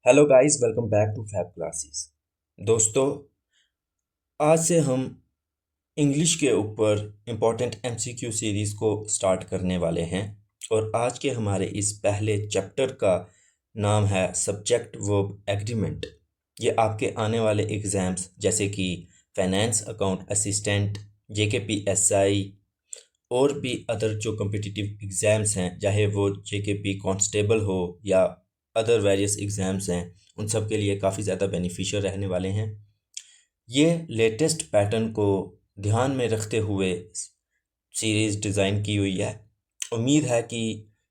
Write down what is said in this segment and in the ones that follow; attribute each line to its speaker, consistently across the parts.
Speaker 1: Hello guys, welcome back to Fab Classes. दोस्तों, आज से हम इंग्लिश के ऊपर इम्पोर्टेंट एमसीक्यू सीरीज़ को स्टार्ट करने वाले हैं और आज के हमारे इस पहले चैप्टर का नाम है सब्जेक्ट वर्ब एग्रीमेंट। ये आपके आने वाले एग्ज़ाम्स जैसे कि फाइनेंस अकाउंट असिस्टेंट, जेकेपीएसआई और भी अदर जो कम्पिटिटिव एग्ज़ाम्स हैं, चाहे वो जेकेपी कांस्टेबल हो या अदर वेरियस एग्ज़ाम्स हैं, उन सब के लिए काफ़ी ज़्यादा बेनिफिशियल रहने वाले हैं। ये लेटेस्ट पैटर्न को ध्यान में रखते हुए सीरीज़ डिज़ाइन की हुई है। उम्मीद है कि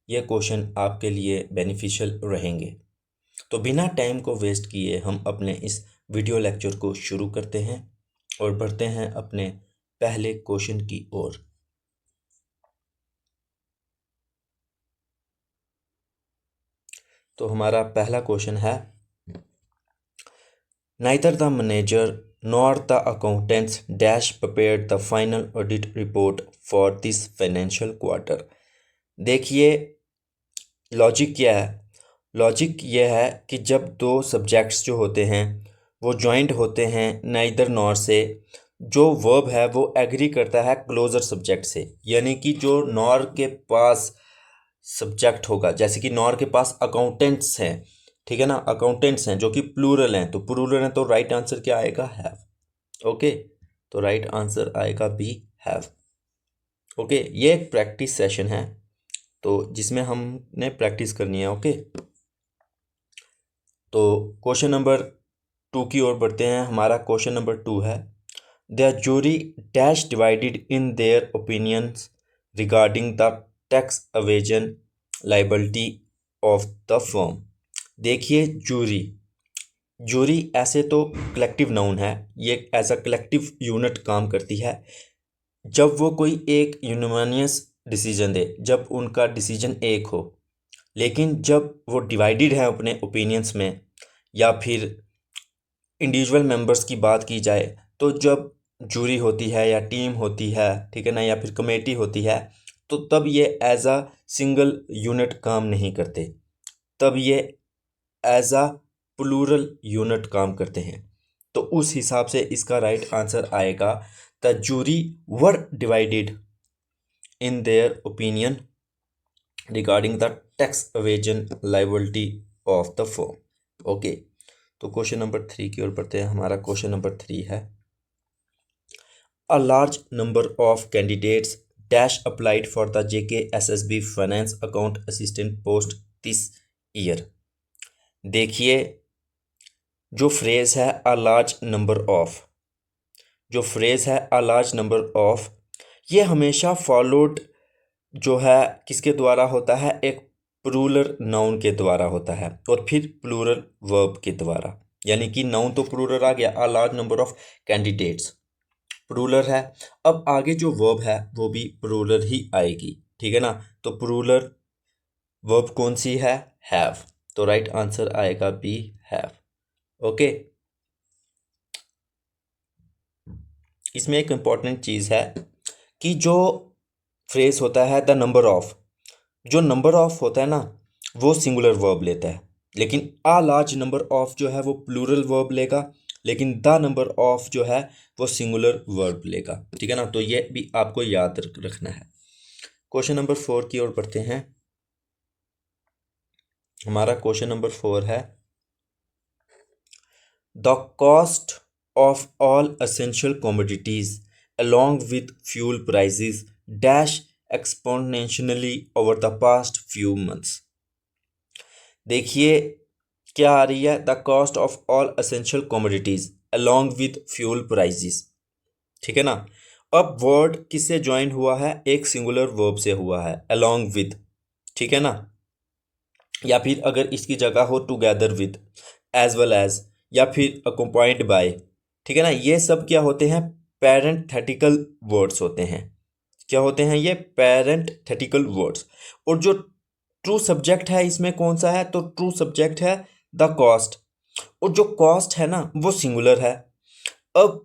Speaker 1: ये क्वेश्चन आपके लिए बेनिफिशियल रहेंगे। तो बिना टाइम को वेस्ट किए हम अपने इस वीडियो लेक्चर को शुरू करते हैं और बढ़ते हैं अपने पहले क्वेश्चन की ओर। तो हमारा पहला क्वेश्चन है, neither the manager nor the accountants dash prepared the final audit report for this financial quarter. देखिए लॉजिक क्या है। लॉजिक ये है कि जब दो सब्जेक्ट्स जो होते हैं वो जॉइंट होते हैं नाइदर नॉर से, जो वर्ब है वो एग्री करता है क्लोजर सब्जेक्ट से, यानी कि जो नॉर के पास सब्जेक्ट होगा, जैसे कि नॉर के पास अकाउंटेंट्स हैं, ठीक है ना, अकाउंटेंट्स हैं जो कि प्लूरल हैं, तो प्लूरल हैं तो राइट आंसर क्या आएगा, हैव। ओके, तो राइट आंसर आएगा बी, हैव। ओके, ये एक प्रैक्टिस सेशन है तो जिसमें हमने प्रैक्टिस करनी है। ओके, तो क्वेश्चन नंबर 2 की ओर बढ़ते हैं। हमारा क्वेश्चन नंबर 2 है, the jury dash divided in their opinions regarding the tax evasion liability of the firm. देखिए जूरी, जूरी ऐसे तो कलेक्टिव नाउन है, ये एज अ कलेक्टिव यूनिट काम करती है। जब वो कोई एक यूनिमोनियस डिसीजन दे, जब उनका डिसीजन एक हो, लेकिन जब वो डिवाइडेड है अपने ओपिनियंस में या फिर इंडिविजुअल मेंबर्स की बात की जाए, तो जब जूरी होती है या टीम होती है, ठीक है ना, या फिर कमेटी होती है, तो तब ये एज अ सिंगल यूनिट काम नहीं करते, तब ये एज अ प्लूरल यूनिट काम करते हैं। तो उस हिसाब से इसका राइट आंसर आएगा, the jury were divided in their opinion regarding the tax evasion liability of the firm. Okay, तो क्वेश्चन नंबर 3 की ओर बढ़ते हैं। हमारा क्वेश्चन नंबर 3 है, अ large number of candidates dash applied for the JKSSB finance account assistant post this year. देखिए जो phrase है अ large number of, जो फ्रेज है अ लार्ज नंबर ऑफ, ये हमेशा फॉलोड जो है किसके द्वारा होता है, एक प्लूरल नाउन के द्वारा होता है और फिर प्लूरल वर्ब के द्वारा। यानी कि नाउन तो प्लूरल आ गया, a large number of candidates plural है, अब आगे जो वर्ब है वो भी प्लूरल ही आएगी, ठीक है ना। तो प्लूरल वर्ब कौन सी है, हैव। तो राइट आंसर आएगा बी, हैव। ओके, इसमें एक इम्पॉर्टेंट चीज़ है कि जो फ्रेज होता है द नंबर ऑफ, जो नंबर ऑफ होता है ना वो सिंगुलर वर्ब लेता है, लेकिन आ लार्ज नंबर ऑफ जो है वो प्लूरल वर्ब लेगा, लेकिन द नंबर ऑफ जो है वो सिंगुलर वर्ब लेगा, ठीक है ना। तो ये भी आपको याद रखना है। क्वेश्चन नंबर 4 की ओर बढ़ते हैं। हमारा क्वेश्चन नंबर 4 है, the cost of all essential commodities along with fuel prices dash exponentially over the past few months। देखिए क्या आ रही है, the cost of all essential commodities along with fuel prices, ठीक है ना। अब वर्ड किससे ज्वाइन हुआ है, एक सिंगुलर वर्ब से हुआ है, अलॉन्ग विद, ठीक है ना, या फिर अगर इसकी जगह हो together with, as well as, या फिर अकम्पाइंड बाय, ठीक है ना। ये सब क्या होते हैं, पैरेंथेटिकल वर्ड्स होते हैं। क्या होते हैं ये, पैरेंथेटिकल वर्ड्स। और जो ट्रू सब्जेक्ट है इसमें कौन सा है, तो ट्रू सब्जेक्ट है द कॉस्ट, और जो कॉस्ट है ना वो सिंगुलर है। अब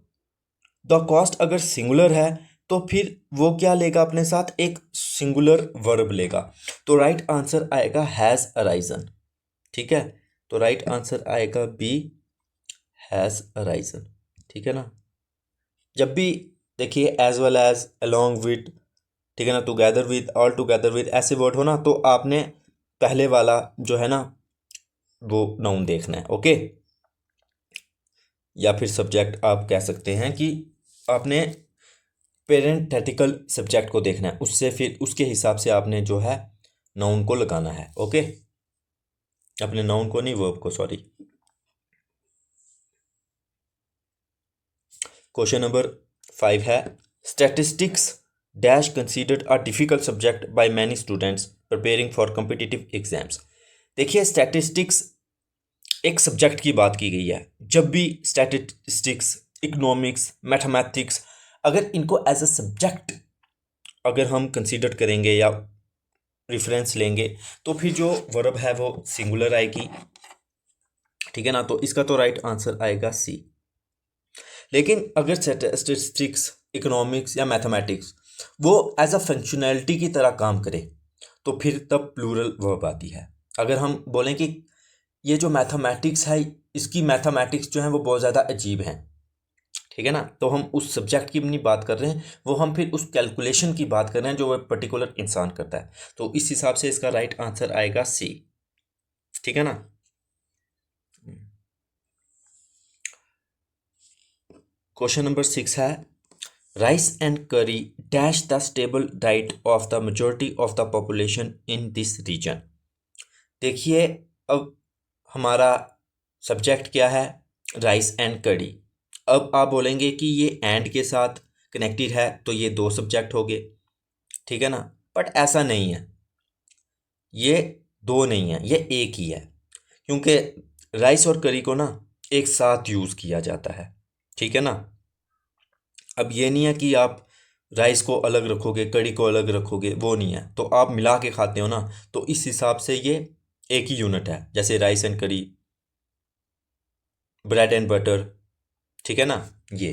Speaker 1: द कॉस्ट अगर सिंगुलर है तो फिर वो क्या लेगा अपने साथ, एक सिंगुलर वर्ब लेगा। तो राइट आंसर आएगा हैज़ अराइजन, ठीक है। तो राइट आंसर आएगा बी, हैज़ अराइजन। ठीक है ना। जब भी देखिए as well as, along with, ठीक है ना, together with, all together with, ऐसे वर्ड हो ना, तो आपने पहले वाला जो है ना वो नाउन देखना है। ओके, या फिर सब्जेक्ट आप कह सकते हैं कि आपने पेरेंथेटिकल सब्जेक्ट को देखना है, उससे फिर उसके हिसाब से आपने जो है नाउन को लगाना है। ओके, अपने नाउन को नहीं, वर्ब को, सॉरी। क्वेश्चन नंबर 5 है, statistics dash considered a difficult subject by many students preparing for competitive exams. देखिए स्टैटिस्टिक्स एक सब्जेक्ट की बात की गई है। जब भी स्टैटिस्टिक्स, इकोनॉमिक्स, मैथमेटिक्स, अगर इनको एज अ सब्जेक्ट अगर हम कंसीडर करेंगे या रेफरेंस लेंगे, तो फिर जो वर्ब है वो सिंगुलर आएगी। ठीक है ना, तो इसका तो राइट आंसर आएगा सी। लेकिन अगर स्टैटिस्टिक्स, इकोनॉमिक्स या मैथमेटिक्स वो एज अ फंक्शनैलिटी की तरह काम करे, तो फिर तब प्लूरल वर्ब आती है। अगर हम बोलें कि ये जो मैथमेटिक्स है, इसकी मैथमेटिक्स जो है वो बहुत ज़्यादा अजीब हैं, ठीक है ना, तो हम उस सब्जेक्ट की नहीं बात कर रहे हैं, वो हम फिर उस कैलकुलेशन की बात कर रहे हैं जो वह पर्टिकुलर इंसान करता है। तो इस हिसाब से इसका राइट आंसर आएगा सी। ठीक है ना। क्वेश्चन नंबर 6 है, rice and curry dash the stable diet of the majority of the population in this region. देखिए अब हमारा सब्जेक्ट क्या है, राइस एंड करी। अब आप बोलेंगे कि ये एंड के साथ कनेक्टेड है, तो ये दो सब्जेक्ट हो गए, ठीक है ना, बट ऐसा नहीं है, ये दो नहीं है, ये एक ही है। क्योंकि राइस और करी को ना एक साथ यूज़ किया जाता है, ठीक है ना। अब ये नहीं है कि आप राइस को अलग रखोगे, कड़ी को अलग रखोगे, वो नहीं है, तो आप मिला के खाते हो ना, तो इस हिसाब से ये एक ही यूनिट है। जैसे राइस एंड करी, ब्रेड एंड बटर, ठीक है ना, ये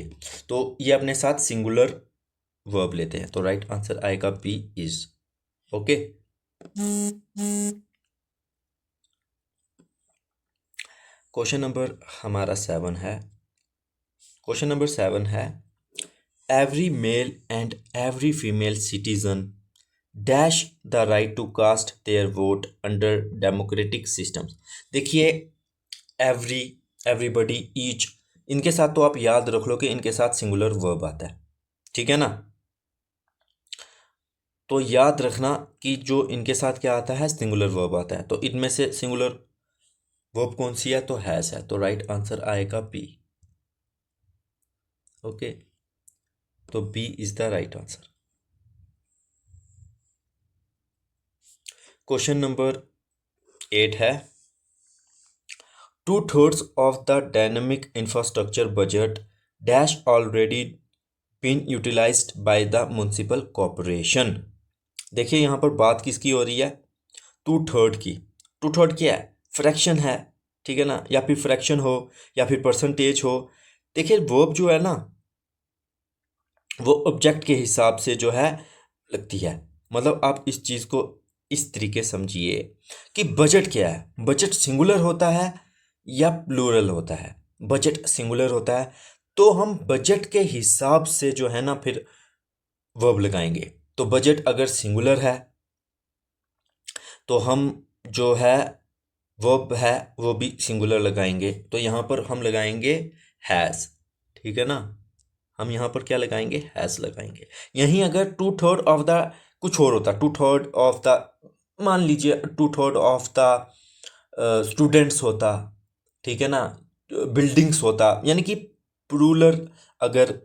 Speaker 1: तो ये अपने साथ सिंगुलर वर्ब लेते हैं, तो राइट आंसर आएगा B, is. Okay, question number हमारा 7 है। क्वेश्चन नंबर 7 है, every male and every female citizen dash the right to cast their vote under democratic systems. देखिए एवरी, एवरीबडी, ईच, इनके साथ तो आप याद रख लो कि इनके साथ सिंगुलर वर्ब आता है, ठीक है ना। तो याद रखना कि जो इनके साथ क्या आता है, सिंगुलर वर्ब आता है। तो इनमें से सिंगुलर वर्ब कौन सी है, तो हैज़ है, तो राइट आंसर आएगा बी। ओके, तो B is the right answer. Question number 8 है, 2/3 of the dynamic infrastructure budget dash already been utilized by the municipal corporation। देखिए यहाँ पर बात किसकी हो रही है, 2/3 की। 2/3 क्या है, फ्रैक्शन है, ठीक है ना, या फिर फ्रैक्शन हो या फिर परसेंटेज हो। देखिए वर्ब जो है ना वो ऑब्जेक्ट के हिसाब से जो है लगती है। मतलब आप इस चीज़ को इस तरीके समझिए कि बजट क्या है, बजट सिंगुलर होता है या प्लूरल होता है। बजट सिंगुलर होता है तो हम बजट के हिसाब से जो है ना फिर वर्ब लगाएंगे। तो बजट अगर सिंगुलर है तो हम जो है वर्ब है वो भी सिंगुलर लगाएंगे। तो यहाँ पर हम लगाएंगे हैज़, ठीक है ना, हम यहाँ पर क्या लगाएंगे, हैज़ लगाएंगे। यहीं अगर 2/3 ऑफ द कुछ और होता, 2/3 ऑफ द, मान लीजिए 2/3 ऑफ द स्टूडेंट्स होता, ठीक है ना, बिल्डिंग्स होता, यानी कि प्लूरल अगर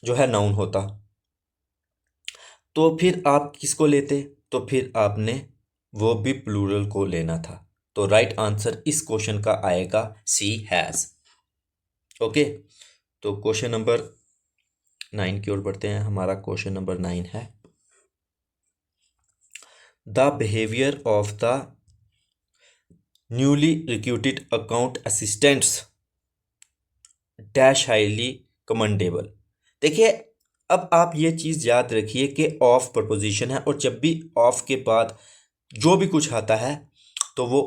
Speaker 1: जो है नाउन होता, तो फिर आप किसको लेते, तो फिर आपने वो भी प्लूरल को लेना था। तो राइट आंसर इस क्वेश्चन का आएगा सी, हैज़। ओके, तो क्वेश्चन नंबर 9 की ओर बढ़ते हैं। हमारा क्वेश्चन नंबर 9 है, the behaviour of the newly recruited account assistants dash highly commendable. देखिए अब आप ये चीज़ याद रखिए कि ऑफ प्रपोजिशन है, और जब भी ऑफ के बाद जो भी कुछ आता है तो वो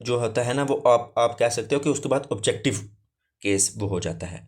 Speaker 1: जो होता है ना वो आप कह सकते हो कि उसके बाद ऑब्जेक्टिव केस वो हो जाता है,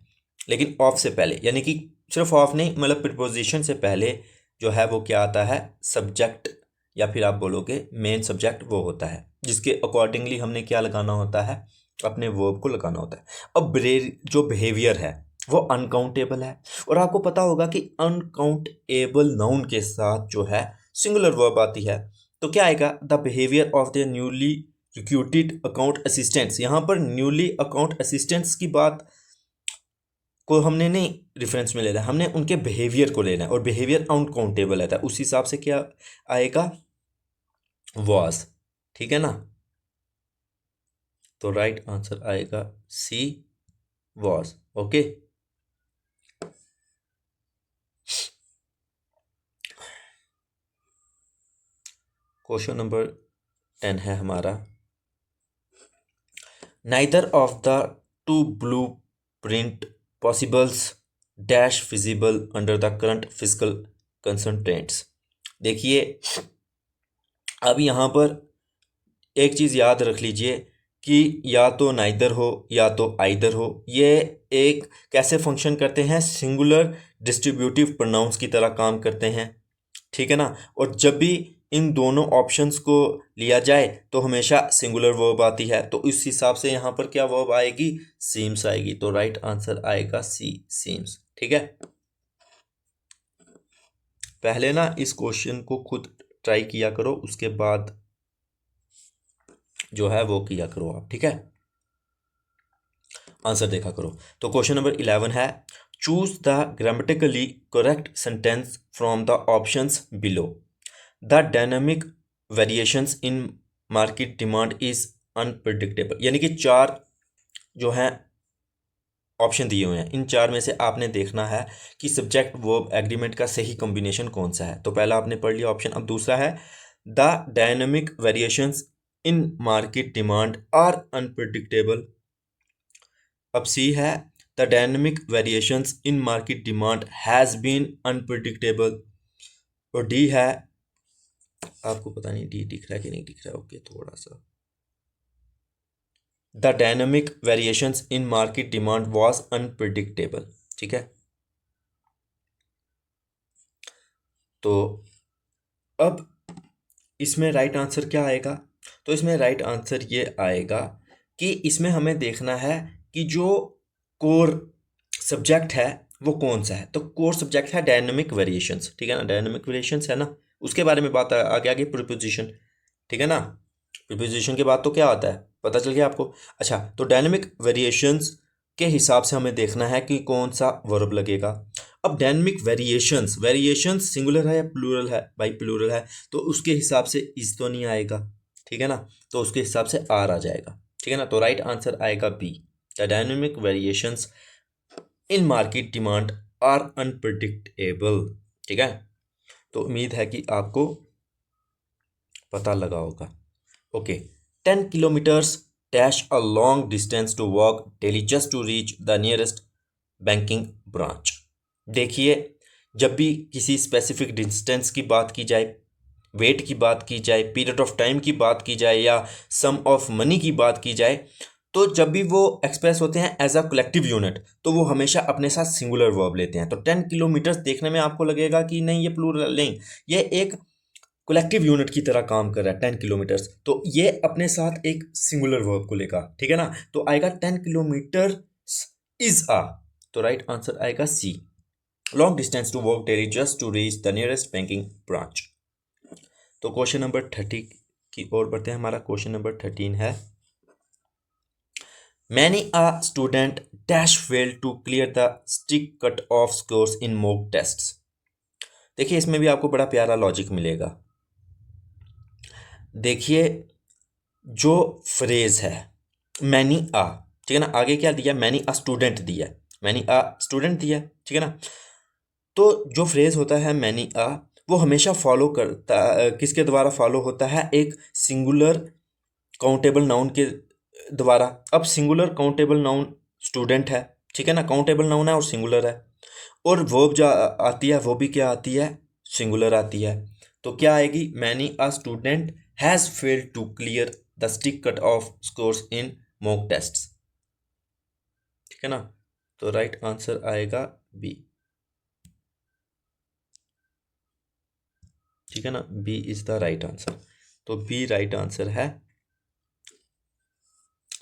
Speaker 1: लेकिन ऑफ से पहले, यानी कि सिर्फ ऑफ नहीं, मतलब प्रिपोजिशन से पहले जो है वो क्या आता है, सब्जेक्ट, या फिर आप बोलोगे मेन सब्जेक्ट वो होता है, जिसके अकॉर्डिंगली हमने क्या लगाना होता है, अपने वर्ब को लगाना होता है। अब जो बिहेवियर है वो अनकाउंटेबल है, और आपको पता होगा कि अनकाउंटेबल नाउन के साथ जो है सिंगुलर वर्ब आती है, तो क्या आएगा, the behaviour of the newly recruited account assistants. यहाँ पर न्यूली अकाउंट असिस्टेंट्स की बात को हमने नहीं रेफरेंस में लेना है, हमने उनके बिहेवियर को लेना है, और बिहेवियर अनकाउंटेबल रहता है, उस हिसाब से क्या आएगा, वॉज। ठीक है ना, तो राइट आंसर आएगा सी, वॉज। ओके, क्वेश्चन नंबर 10 है हमारा, neither of the two blue print possibles dash feasible under the current physical constraints. देखिए अब यहाँ पर एक चीज़ याद रख लीजिए कि या तो नाइदर हो या तो आइदर हो, ये एक कैसे फंक्शन करते हैं, सिंगुलर डिस्ट्रीब्यूटिव प्रोनाउंस की तरह काम करते हैं। ठीक है ना, और जब भी इन दोनों ऑप्शंस को लिया जाए तो हमेशा सिंगुलर वर्ब आती है, तो इस हिसाब से यहाँ पर क्या वर्ब आएगी, सीम्स आएगी, तो राइट आंसर आएगा सी, सीम्स। ठीक है, पहले ना इस क्वेश्चन को खुद ट्राई किया करो, उसके बाद जो है वो किया करो आप। ठीक है, आंसर देखा करो। तो क्वेश्चन नंबर 11 है, choose the grammatically correct sentence from the options below. The dynamic variations in market demand is unpredictable. यानी कि 4 जो हैं ऑप्शन दिए हुए हैं, इन 4 में से आपने देखना है कि सब्जेक्ट वर्ब एग्रीमेंट का सही कॉम्बिनेशन कौन सा है। तो पहला आपने पढ़ लिया ऑप्शन, अब दूसरा है the dynamic variations in market demand are unpredictable. अब सी है the dynamic variations in market demand has been unpredictable. और डी है, आपको पता नहीं डी दिख रहा है कि नहीं दिख रहा है, ओके थोड़ा सा, the dynamic variations in market demand was unpredictable. ठीक है, तो अब इसमें राइट आंसर क्या आएगा, तो इसमें राइट आंसर ये आएगा कि इसमें हमें देखना है कि जो कोर सब्जेक्ट है वो कौन सा है। तो कोर सब्जेक्ट है डायनामिक वेरिएशंस। ठीक है ना, डायनामिक वेरिएशंस है ना, उसके बारे में बात आगे आगे प्रीपोजिशन। ठीक है ना, प्रीपोजिशन के बाद तो क्या आता है पता चल गया आपको। अच्छा, तो डायनामिक वेरिएशंस के हिसाब से हमें देखना है कि कौन सा वर्ब लगेगा। अब डायनामिक वेरिएशंस, वेरिएशंस सिंगुलर है या प्लूरल है, भाई प्लूरल है, तो उसके हिसाब से इस तो नहीं आएगा। ठीक है ना, तो उसके हिसाब से आर आ जाएगा। ठीक है ना, तो राइट आंसर आएगा B, the dynamic variations in market demand are unpredictable. ठीक है, तो उम्मीद है कि आपको पता लगा होगा। Okay, 10 kilometres dash a long distance to walk daily just to reach the nearest banking branch. देखिए जब भी किसी स्पेसिफिक डिस्टेंस की बात की जाए, वेट की बात की जाए, पीरियड ऑफ टाइम की बात की जाए, या सम ऑफ मनी की बात की जाए, तो जब भी वो एक्सप्रेस होते हैं एज अ कलेक्टिव यूनिट तो वो हमेशा अपने साथ सिंगुलर वर्ब लेते हैं। तो 10 किलोमीटर्स देखने में आपको लगेगा कि नहीं ये प्लूरल नहीं, ये एक कलेक्टिव यूनिट की तरह काम कर रहा है 10 किलोमीटर्स, तो ये अपने साथ एक सिंगुलर वर्ब को लेगा। ठीक है ना, तो आएगा 10 किलोमीटर इज आ, तो राइट आंसर आएगा C, long distance to walk daily just to reach the nearest banking branch. तो क्वेश्चन नंबर 30 की ओर बढ़ते हैं। हमारा क्वेश्चन नंबर 13 है, many a student dash fail to clear the stick cut off scores in mock tests. देखिए इसमें भी आपको बड़ा प्यारा लॉजिक मिलेगा। देखिए जो फ्रेज है मैनी आ, ठीक है ना, आगे क्या दिया, मैनी अ स्टूडेंट दिया, मैनी अ स्टूडेंट दिया। ठीक है ना, तो जो फ्रेज होता है मैनी अ वो हमेशा फॉलो करता, किसके द्वारा फॉलो होता है, एक सिंगुलर काउंटेबल नाउन के द्वारा। अब सिंगुलर काउंटेबल नाउन स्टूडेंट है, ठीक है ना, काउंटेबल नाउन है और सिंगुलर है, और वर्ब जो आती है वो भी क्या आती है, सिंगुलर आती है। तो क्या आएगी, many a student has failed to clear the stick cut off scores in mock tests. ठीक है ना, तो राइट आंसर आएगा बी। ठीक है ना, B is the right answer. तो बी राइट आंसर है।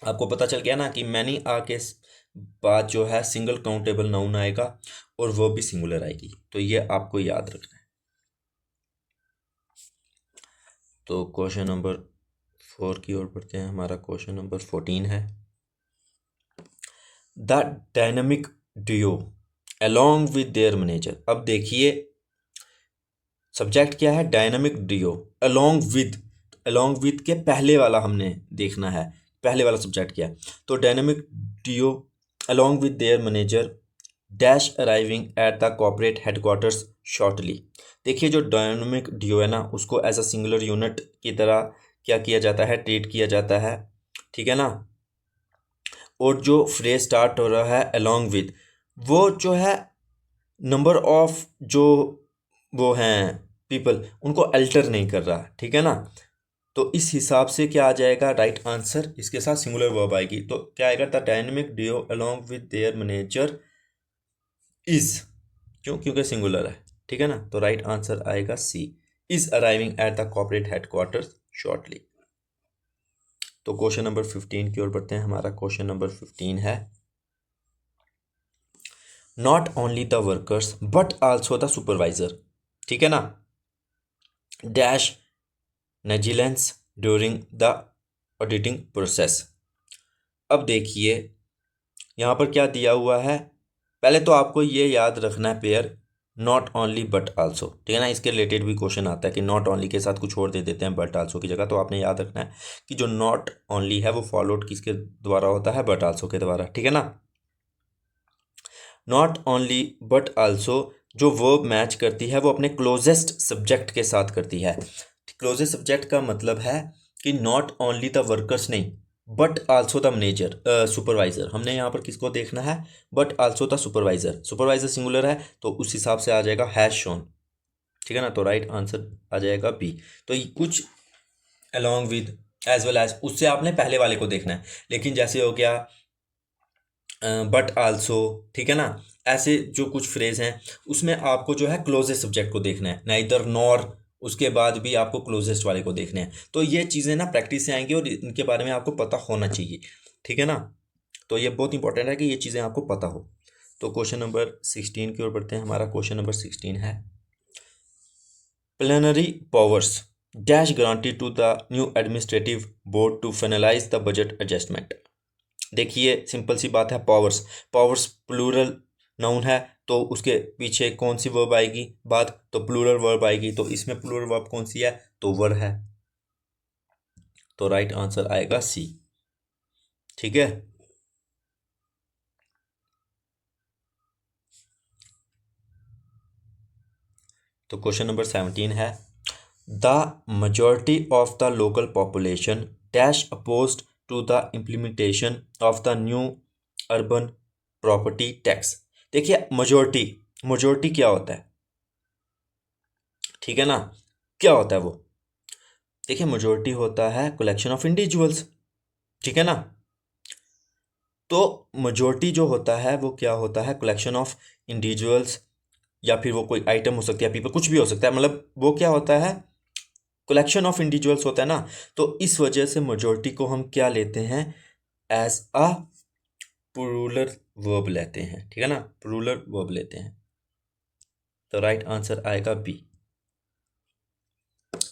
Speaker 1: आपको पता चल गया ना कि मैनी आ के बाद जो है सिंगल काउंटेबल नाउन आएगा और वो भी सिंगुलर आएगी, तो ये आपको याद रखना है। तो क्वेश्चन नंबर 4 की ओर बढ़ते हैं। हमारा क्वेश्चन नंबर 14 है, the dynamic duo along with their manager. अब देखिए सब्जेक्ट क्या है, डायनेमिक डियो अलोंग विद के पहले वाला हमने देखना है, पहले वाला सब्जेक्ट क्या है। तो dynamic duo along with their manager dash arriving at the corporate headquarters shortly. देखिए जो डायनेमिक डियो है ना, उसको एज अ सिंगुलर यूनिट की तरह क्या किया जाता है, ट्रीट किया जाता है। ठीक है ना, और जो फ्रेज स्टार्ट हो रहा है अलोंग विद, वो जो है नंबर ऑफ जो वो हैं पीपल, उनको अल्टर नहीं कर रहा। ठीक है ना, तो इस हिसाब से क्या आ जाएगा, राइट आंसर इसके साथ सिंगुलर वर्ब आएगी। तो क्या आएगा, the dynamic duo along with their manager is, क्यों, क्योंकि सिंगुलर है। ठीक है ना, तो राइट आंसर आएगा C, is arriving at the corporate headquarters shortly. तो क्वेश्चन नंबर 15 की ओर बढ़ते हैं। हमारा क्वेश्चन नंबर 15 है, not only the workers but also the supervisor. ठीक है ना, dash negligence during the auditing process. अब देखिए यहाँ पर क्या दिया हुआ है, पहले तो आपको ये याद रखना है pair not only but also. ठीक है ना, इसके रिलेटेड भी क्वेश्चन आता है कि नॉट ओनली के साथ कुछ और दे देते हैं बट आल्सो की जगह। तो आपने याद रखना है कि जो नॉट ओनली है वो फॉलोड किसके द्वारा होता है, बट आल्सो के द्वारा। ठीक है ना, नॉट ओनली बट आल्सो जो वर्ब मैच करती है वो अपने क्लोजेस्ट सब्जेक्ट के साथ करती है। क्लोजेस्ट सब्जेक्ट का मतलब है कि नॉट ओनली द वर्कर्स नहीं, but also the manager supervisor. हमने यहाँ पर किसको देखना है, but also the supervisor. Supervisor singular है तो उस हिसाब से आ जाएगा हैज शोन। ठीक है ना, तो राइट आंसर आ जाएगा बी। तो ये कुछ along with as well as, उससे आपने पहले वाले को देखना है। लेकिन जैसे हो गया बट आल्सो, ठीक है ना, ऐसे जो कुछ फ्रेज हैं उसमें आपको जो है क्लोजेस्ट सब्जेक्ट को देखना है, नाइदर नॉर, उसके बाद भी आपको क्लोजेस्ट वाले को देखने हैं। तो ये चीज़ें ना प्रैक्टिस से आएंगी और इनके बारे में आपको पता होना चाहिए। ठीक है ना, तो ये बहुत इंपॉर्टेंट है कि ये चीज़ें आपको पता हो। तो क्वेश्चन नंबर 16 की ओर बढ़ते हैं। हमारा क्वेश्चन नंबर 16 है, plenary powers dash granted to the new administrative board to finalise the budget adjustment. देखिए सिंपल सी बात है, पावर्स, पावर्स प्लूरल नाउन है तो उसके पीछे कौन सी वर्ब आएगी बात, तो प्लूरल वर्ब आएगी। तो इसमें प्लूरल वर्ब कौन सी है, तो वर है। तो राइट आंसर आएगा सी। ठीक है, तो क्वेश्चन नंबर 17 है, the majority of the local population dash opposed to the implementation of the new urban property tax. देखिए मजॉरिटी, मजॉरिटी क्या होता है, ठीक है ना, क्या होता है वो, देखिए मेजोरिटी होता है कलेक्शन ऑफ इंडिविजुअल्स। ठीक है ना, तो मेजोरिटी जो होता है वो क्या होता है, कलेक्शन ऑफ इंडिविजुअल्स, या फिर वो कोई आइटम हो सकती है, पीपल, कुछ भी हो सकता है, मतलब वो क्या होता है, कलेक्शन ऑफ इंडिविजुअल्स होता है ना। तो इस वजह से मेजोरिटी को हम क्या लेते हैं, एज अ प्लूरल वर्ब लेते हैं। ठीक है ना, प्लूरल वर्ब लेते हैं। तो राइट आंसर आएगा बी।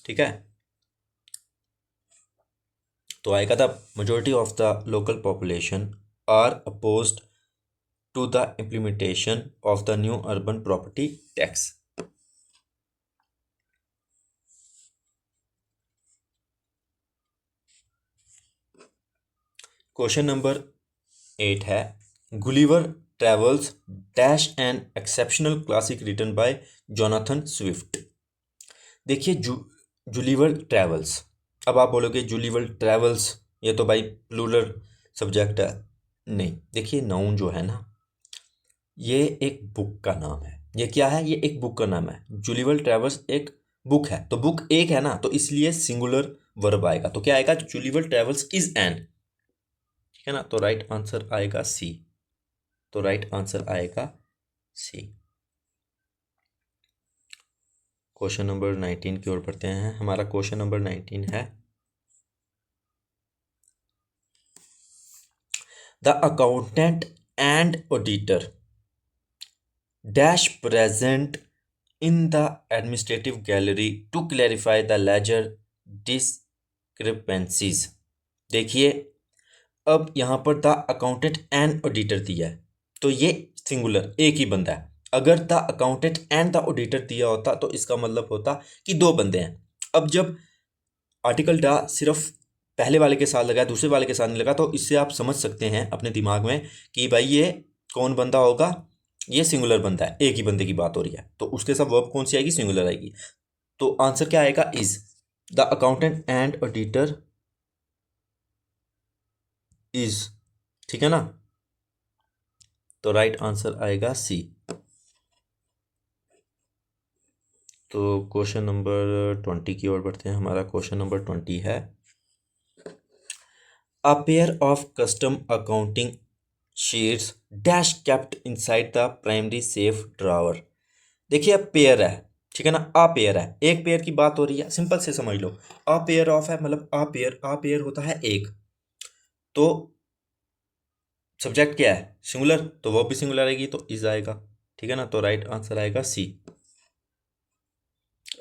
Speaker 1: ठीक है, तो आएगा the majority of the local population are opposed to the implementation of the new urban property tax। Question number 8 है, Gulliver travels dash an exceptional classic written by Jonathan Swift. देखिए Gulliver travels, अब आप बोलोगे जुलिवर travels ये तो भाई plural subject है। नहीं, देखिए नाउन जो है ना, ये एक बुक का नाम है। ये क्या है, ये एक बुक का नाम है। जुलिवर ट्रेवल्स एक बुक है, तो बुक एक है ना, तो इसलिए सिंगुलर वर्ब आएगा। तो क्या आएगा, जुलीवर ट्रेवल्स इज एन, ठीक है ना। तो राइट आंसर आएगा सी। तो राइट आंसर आएगा सी। क्वेश्चन नंबर 19 की ओर बढ़ते हैं। हमारा क्वेश्चन नंबर 19 है, the accountant and auditor dash present in the administrative gallery to clarify the ledger discrepancies. देखिए अब यहाँ पर द अकाउंटेंट एंड ऑडिटर दिया है, तो ये सिंगुलर एक ही बंदा है। अगर the accountant and the auditor दिया होता तो इसका मतलब होता कि दो बंदे हैं। अब जब आर्टिकल द सिर्फ पहले वाले के साथ लगा, दूसरे वाले के साथ नहीं लगा, तो इससे आप समझ सकते हैं अपने दिमाग में कि भाई ये कौन बंदा होगा, ये सिंगुलर बंदा है, एक ही बंदे की बात हो रही है, तो उसके साथ वर्ब कौन सी आएगी, सिंगुलर आएगी। तो आंसर क्या आएगा, is. The accountant and auditor is, ठीक है ना। तो राइट आंसर आएगा सी। तो क्वेश्चन नंबर 20 की ओर बढ़ते हैं। हमारा क्वेश्चन नंबर 20 है, a pair of custom accounting sheets dash kept inside the primary safe drawer. देखिए अब पेयर है, ठीक है ना, आ पेयर है, एक पेयर की बात हो रही है, सिंपल से समझ लो। आ पेयर ऑफ है मतलब आ पेयर होता है एक, तो सब्जेक्ट क्या है, सिंगुलर, तो वो भी सिंगुलर आएगी, तो इज आएगा, ठीक है ना। तो राइट आंसर आएगा सी।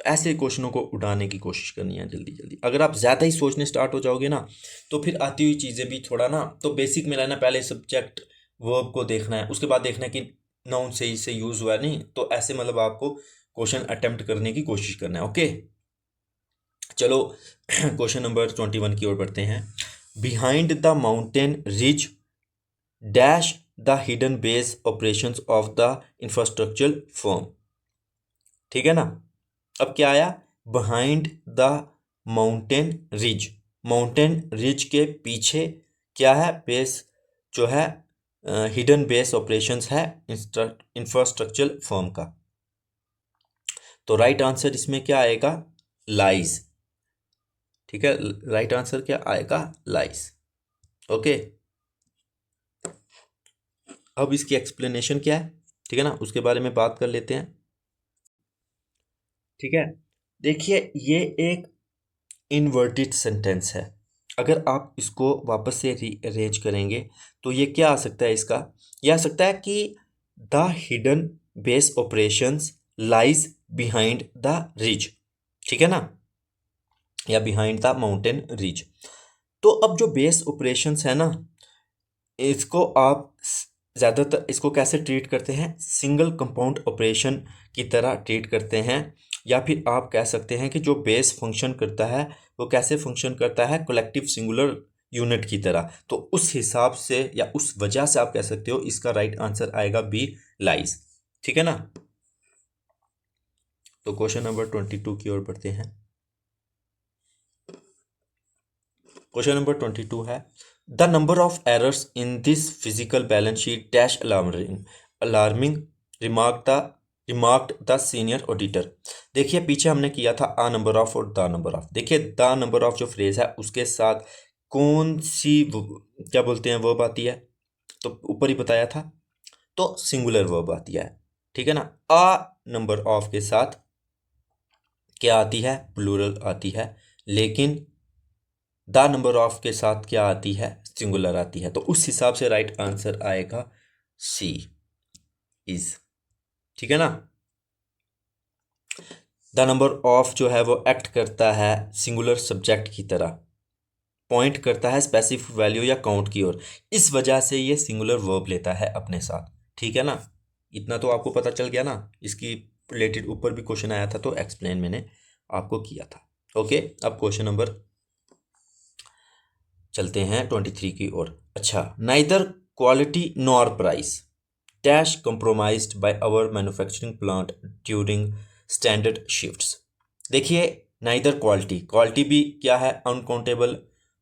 Speaker 1: ऐसे क्वेश्चनों को उड़ाने की कोशिश करनी है जल्दी जल्दी। अगर आप ज़्यादा ही सोचने स्टार्ट हो जाओगे ना, तो फिर आती हुई चीज़ें भी थोड़ा ना, तो बेसिक में रहना, पहले सब्जेक्ट वर्ब को देखना है, उसके बाद देखना है कि नाउन सही से यूज़ हुआ नहीं, तो ऐसे मतलब आपको क्वेश्चन अटेम्प्ट करने की कोशिश करना है। ओके चलो क्वेश्चन नंबर 21 की ओर बढ़ते हैं। Behind the mountain ridge dash the hidden base operations of the infrastructure firm, ठीक है ना। अब क्या आया, behind the mountain ridge, mountain ridge के पीछे क्या है, बेस जो है, हिडन बेस ऑपरेशंस है इंफ्रास्ट्रक्चर फर्म का। तो राइट आंसर इसमें क्या आएगा, लाइज, ठीक है। राइट आंसर क्या आएगा, लाइज। ओके अब इसकी एक्सप्लेनेशन क्या है, ठीक है ना, उसके बारे में बात कर लेते हैं। ठीक है, देखिए ये एक इन्वर्टेड सेंटेंस है। अगर आप इसको वापस से रीअरेंज करेंगे तो ये क्या आ सकता है, इसका ये आ सकता है कि the hidden base operations lies behind the ridge, ठीक है ना, या बिहाइंड द माउंटेन रिज। तो अब जो बेस ऑपरेशंस है ना, इसको आप ज़्यादातर इसको कैसे ट्रीट करते हैं, सिंगल कंपाउंड ऑपरेशन की तरह ट्रीट करते हैं, या फिर आप कह सकते हैं कि जो बेस फंक्शन करता है वो कैसे फंक्शन करता है, कलेक्टिव सिंगुलर यूनिट की तरह। तो उस हिसाब से या उस वजह से आप कह सकते हो इसका राइट आंसर आएगा बी, लाइज, ठीक है ना। तो क्वेश्चन नंबर 22 की ओर बढ़ते हैं। क्वेश्चन नंबर 22 है, the number of errors in this physical balance sheet dash alarming remarked the senior auditor. देखिए पीछे हमने किया था आ नंबर ऑफ और द नंबर ऑफ। देखिए द नंबर ऑफ जो फ्रेज है उसके साथ कौन सी क्या बोलते हैं वर्ब आती है, तो ऊपर ही बताया था, तो सिंगुलर वर्ब आती है, ठीक है ना। आ नंबर ऑफ के साथ क्या आती है, प्लूरल आती है, लेकिन द नंबर ऑफ के साथ क्या आती है, सिंगुलर आती है। तो उस हिसाब से राइट आंसर आएगा सी, इज, ठीक है ना। द नंबर ऑफ जो है वो एक्ट करता है सिंगुलर सब्जेक्ट की तरह, पॉइंट करता है स्पेसिफिक वैल्यू या काउंट की ओर, इस वजह से ये सिंगुलर वर्ब लेता है अपने साथ, ठीक है ना। इतना तो आपको पता चल गया ना, इसकी रिलेटेड ऊपर भी क्वेश्चन आया था तो एक्सप्लेन मैंने आपको किया था। ओके अब क्वेश्चन नंबर चलते हैं 23 की ओर। अच्छा, neither quality nor price dash compromised by our manufacturing plant during standard shifts. देखिए नाइदर क्वालिटी, क्वालिटी भी क्या है, अनकाउंटेबल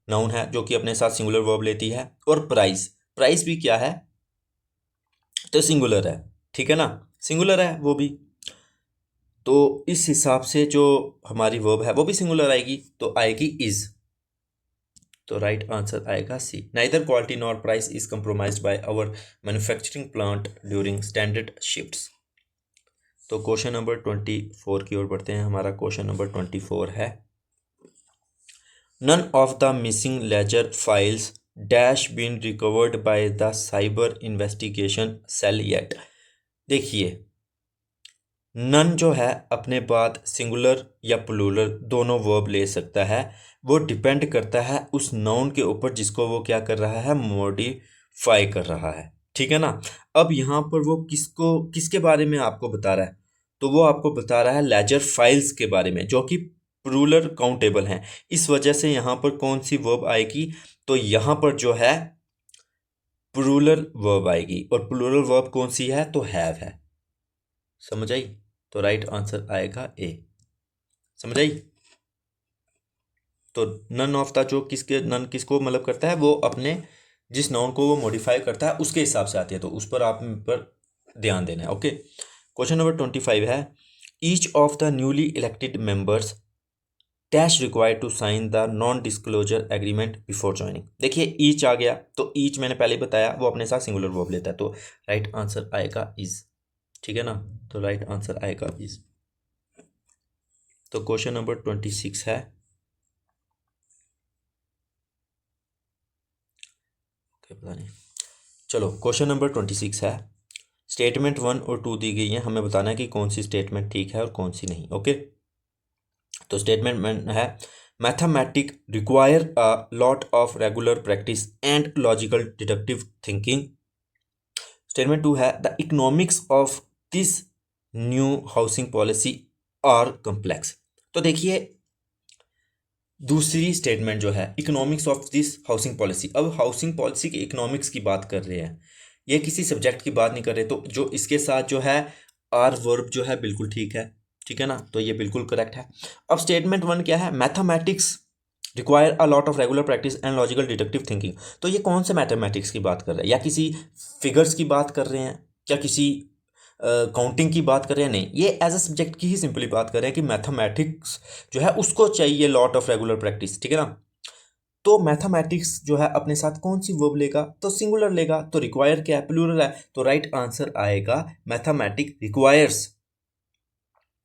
Speaker 1: नाउन है जो कि अपने साथ सिंगुलर वर्ब लेती है, और प्राइस, प्राइस भी क्या है, तो सिंगुलर है, ठीक है ना, सिंगुलर है वो भी। तो इस हिसाब से जो हमारी वर्ब है वो भी सिंगुलर आएगी, तो आएगी इज। तो राइट आंसर आएगा C. Neither quality nor price is compromised by our manufacturing plant during standard shifts. तो क्वेश्चन नंबर 24 की ओर बढ़ते हैं। हमारा क्वेश्चन नंबर 24 है, none of the missing ledger files dash been recovered by the cyber investigation cell yet. देखिए, none जो है अपने बाद सिंगुलर या प्लूरल दोनों वर्ब ले सकता है। वो डिपेंड करता है उस नाउन के ऊपर जिसको वो क्या कर रहा है, मॉडिफाई कर रहा है। ठीक है ना। अब यहाँ पर वो किसके बारे में आपको बता रहा है, तो वो आपको बता रहा है लेजर फाइल्स के बारे में, जो कि प्लूरल काउंटेबल हैं। इस वजह से यहाँ पर कौन सी वर्ब आएगी, तो यहाँ पर जो है प्लूरल वर्ब आएगी। और प्लूरल वर्ब कौन सी है, तो हैव है। समझ आई। तो राइट आंसर आएगा ए। समझ आई। तो नन ऑफ द जो नन किसको मतलब करता है, वो अपने जिस नाउन को वो मॉडिफाई करता है उसके हिसाब से आती है, तो उस पर आप पर ध्यान देना है। ओके। क्वेश्चन नंबर 25 है, each of the newly elected members dash required to sign the non disclosure agreement before joining. देखिए ईच आ गया, तो ईच मैंने पहले बताया वो अपने साथ सिंगुलर वर्ब लेता है, तो राइट आंसर आएगा इज। ठीक है ना। तो राइट आंसर आएगा इज। तो क्वेश्चन नंबर 26 है, पता नहीं, चलो क्वेश्चन नंबर 26 है, स्टेटमेंट 1 और 2 दी गई है, हमें बताना है कि कौन सी स्टेटमेंट ठीक है और कौन सी नहीं। ओके। तो स्टेटमेंट 1 है, mathematic require a lot of regular practice and logical deductive thinking. Statement 2 है, the economics of this new housing policy are complex. तो देखिए दूसरी स्टेटमेंट जो है, economics of this housing policy, अब हाउसिंग पॉलिसी के इकोनॉमिक्स की बात कर रहे हैं, ये किसी सब्जेक्ट की बात नहीं कर रहे, तो जो इसके साथ जो है आर वर्ब जो है बिल्कुल ठीक है। ठीक है ना, तो ये बिल्कुल करेक्ट है। अब स्टेटमेंट 1 क्या है, mathematics require a lot of regular practice and logical deductive thinking. तो ये कौन से मैथमेटिक्स की बात कर रहे हैं, या किसी फिगर्स की बात कर रहे हैं, या किसी काउंटिंग की बात कर रहे हैं, नहीं, ये एज अ सब्जेक्ट की ही सिंपली बात कर रहे हैं कि मैथमेटिक्स जो है उसको चाहिए लॉट ऑफ रेगुलर प्रैक्टिस। ठीक है ना। तो मैथमेटिक्स जो है अपने साथ कौन सी वर्ब लेगा, तो सिंगुलर लेगा, तो रिक्वायर क्या है, प्लूरल है, तो राइट आंसर आएगा मैथमेटिक रिक्वायर्स।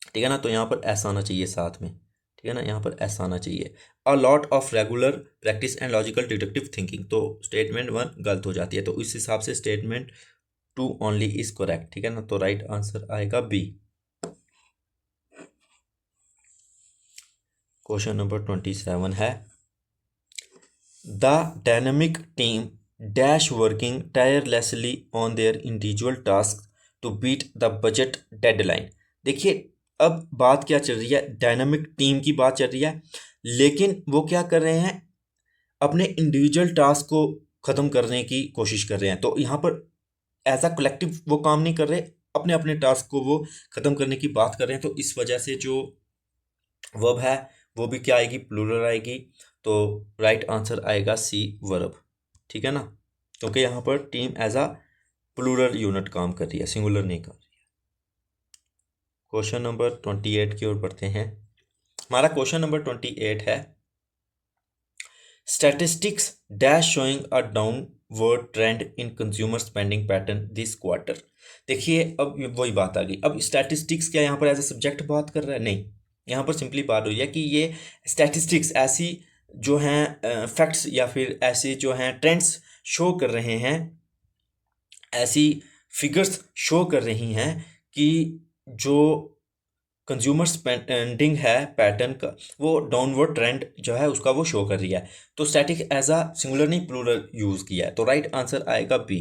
Speaker 1: ठीक है ना। तो यहाँ पर ऐसा आना चाहिए साथ में। ठीक है ना, यहाँ पर ऐसा आना चाहिए, अ lot of regular practice and logical deductive thinking. तो स्टेटमेंट 1 गलत हो जाती है, तो इस हिसाब से स्टेटमेंट 2 ओनली इज करेक्ट। ठीक है ना। तो राइट आंसर आएगा बी। क्वेश्चन नंबर 27 है, the dynamic team dash working tirelessly on their individual task to beat the budget deadline. देखिए अब बात क्या चल रही है, डायनामिक टीम की बात चल रही है, लेकिन वो क्या कर रहे हैं, अपने इंडिविजुअल टास्क को ख़त्म करने की कोशिश कर रहे हैं। तो यहाँ पर एज अ कलेक्टिव वो काम नहीं कर रहे, अपने अपने टास्क को वो ख़त्म करने की बात कर रहे हैं। तो इस वजह से जो वर्ब है वो भी क्या आएगी, प्लूरल आएगी। तो राइट आंसर आएगा सी वर्ब। ठीक है ना, क्योंकि यहाँ पर team as a plural unit काम कर रही है, सिंगुलर नहीं कर रही है। क्वेश्चन नंबर 28 की ओर बढ़ते हैं। हमारा क्वेश्चन नंबर 28 है, statistics dash showing a downward trend in consumer spending pattern this quarter. देखिए अब वही बात आ गई, अब स्टैटिस्टिक्स क्या यहाँ पर एज ए सब्जेक्ट बात कर रहा है, नहीं, यहाँ पर सिंपली बात हुई है कि ये स्टैटिस्टिक्स ऐसी जो हैं फैक्ट्स या फिर ऐसे जो हैं ट्रेंड्स शो कर रहे हैं, ऐसी फिगर्स शो कर रही हैं कि जो कंज्यूमर स्पेंडिंग है पैटर्न का, वो डाउनवर्ड ट्रेंड जो है उसका वो शो कर रही है। तो स्टैटिक एज अ सिंगुलर नहीं प्लूरल यूज किया है, तो राइट आंसर आएगा बी।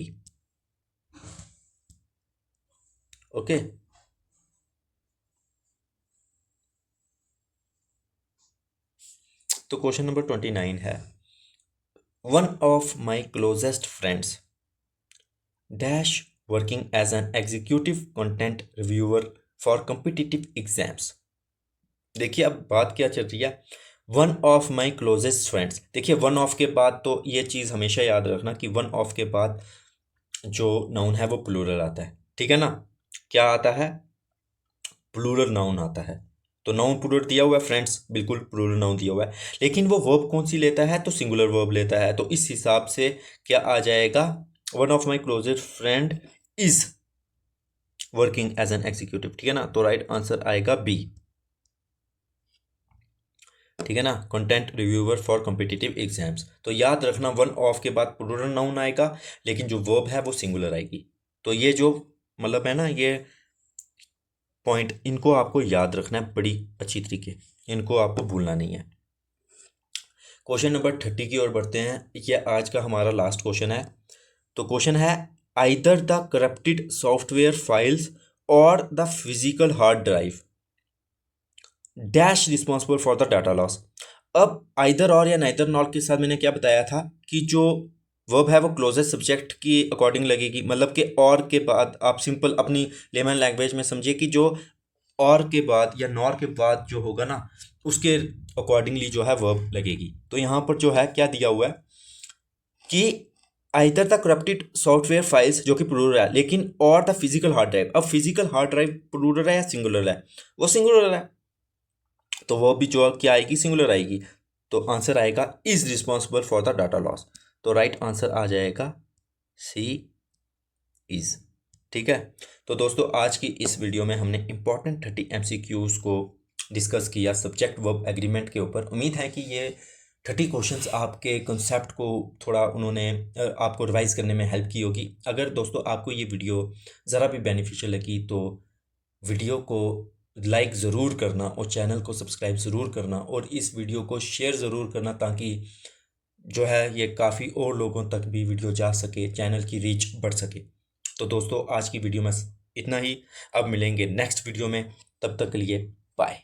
Speaker 1: ओके। तो क्वेश्चन नंबर 29 है, one of my closest friends dash working as an executive content reviewer for competitive exams. देखिए अब बात क्या चल रही है, one of my closest friends. देखिए वन ऑफ के बाद तो ये चीज़ हमेशा याद रखना कि वन ऑफ के बाद जो नाउन है वो प्लूरल आता है। ठीक है ना, क्या आता है, प्लूरल नाउन आता है। तो नाउन प्लूरल दिया हुआ है फ्रेंड्स, बिल्कुल प्लूरल नाउन दिया हुआ है, लेकिन वो वर्ब कौन सी लेता है, तो सिंगुलर वर्ब लेता है। तो इस हिसाब से क्या आ जाएगा, one of my closest friend is working as an executive, ठीक है ना। तो राइट आंसर आएगा बी, ठीक है ना, content reviewer for competitive exams. तो याद रखना वन ऑफ के बाद प्लूरल नाउन आएगा, लेकिन जो वर्ब है वो सिंगुलर आएगी। तो ये जो मतलब है ना, ये पॉइंट इनको आपको याद रखना है बड़ी अच्छी तरीके, इनको आपको भूलना नहीं है। क्वेश्चन नंबर 30 की ओर बढ़ते हैं। ये आज का हमारा लास्ट क्वेश्चन है। तो क्वेश्चन है, either the corrupted software files or the physical hard drive dash responsible for the data loss. अब आइदर और या नाइदर नॉट के साथ मैंने क्या बताया था कि जो वर्ब है वो क्लोजेस्ट सब्जेक्ट की अकॉर्डिंग लगेगी, मतलब कि और के बाद आप सिंपल अपनी लेमन लैंग्वेज में समझिए कि जो और के बाद या नॉर के बाद जो होगा ना, उसके अकॉर्डिंगली जो है वर्ब लगेगी। तो यहाँ पर जो है क्या दिया हुआ है कि either the corrupted software files, जो कि प्लूरल है, लेकिन और द फिजिकल हार्ड ड्राइव। अब फिजिकल हार्ड ड्राइव प्लूरल है या सिंगुलर है, वो सिंगुलर है, तो वो भी जो क्या आएगी, सिंगुलर आएगी। तो आंसर आएगा is responsible for the data loss. तो राइट आंसर आ जाएगा सी, इज, ठीक है। तो दोस्तों आज की इस वीडियो में हमने इंपॉर्टेंट 30 MCQs को डिस्कस किया सब्जेक्ट वर्ब एग्रीमेंट के ऊपर। उम्मीद है कि ये 30 क्वेश्चंस आपके कंसेप्ट को थोड़ा उन्होंने आपको रिवाइज करने में हेल्प की होगी। अगर दोस्तों आपको ये वीडियो ज़रा भी बेनिफिशियल लगी तो वीडियो को लाइक ज़रूर करना और चैनल को सब्सक्राइब ज़रूर करना, और इस वीडियो को शेयर ज़रूर करना ताकि जो है ये काफ़ी और लोगों तक भी वीडियो जा सके, चैनल की रीच बढ़ सके। तो दोस्तों आज की वीडियो में इतना ही, अब मिलेंगे नेक्स्ट वीडियो में, तब तक के लिए बाय।